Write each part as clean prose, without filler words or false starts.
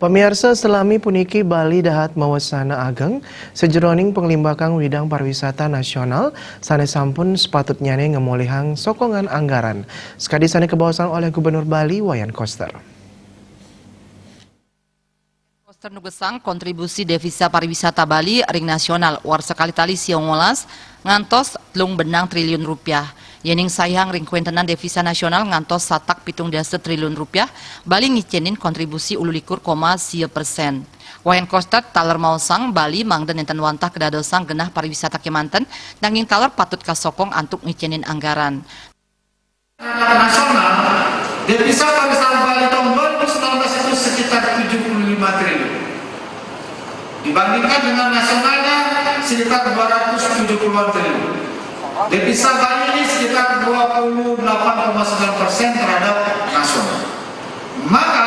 Pemirsa selami puniki Bali dahat mawasana ageng sejeroning penglimbakang widang pariwisata nasional sanes sampun sepatutnya ngemolihang sokongan anggaran. Sekadi sane kebawasan oleh Gubernur Bali Wayan Koster. Koster nugesang kontribusi devisa pariwisata Bali ring nasional war sekali tali siong ngolas ngantos 3 triliun rupiah. Yening sayang ring kuentenan devisa nasional ngantos satak 17 triliun rupiah, Bali ngicenin kontribusi 11,1%. Wayan Koster taler mausang Bali mangden enten wantah kedadosang genah pariwisata Kemanten, nanging taler patut kasokong antuk ngicenin anggaran. Nasional, devisa pariwisata Bali tahun 2019 itu sekitar 75 triliun. Dibandingkan dengan nasionalnya sekitar 270 triliun. Devisa Bali ini sekitar 28,9% terhadap nasional. Maka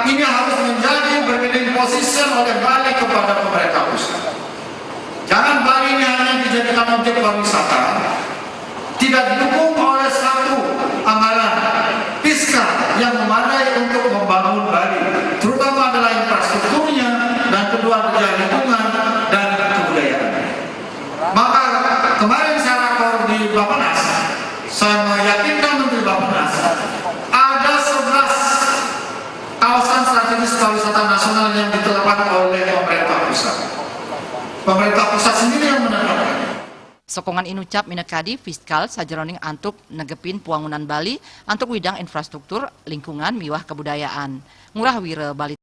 ini harus menjadi bargaining position oleh Bali kepada pemerintah pusat. Jangan Bali ini hanya dijadikan objek pariwisata, tidak didukung oleh satu anggaran fiskal yang memadai untuk membangun Bali, terutama adalah infrastrukturnya dan kedua adalah lingkungan dan kebudayaan. Maka kemarin saya rapor di Bappenas, saya meyakinkan Menteri Bappenas ada 11 kawasan strategis pariwisata nasional yang ditetapkan oleh pemerintah pusat. Pemerintah pusat sendiri yang menetapkan. Sokongan inucap minekadi fiskal sajeroning antuk negepin puangunan Bali antuk widang infrastruktur, lingkungan, miwah kebudayaan. Ngurah Wira Bali.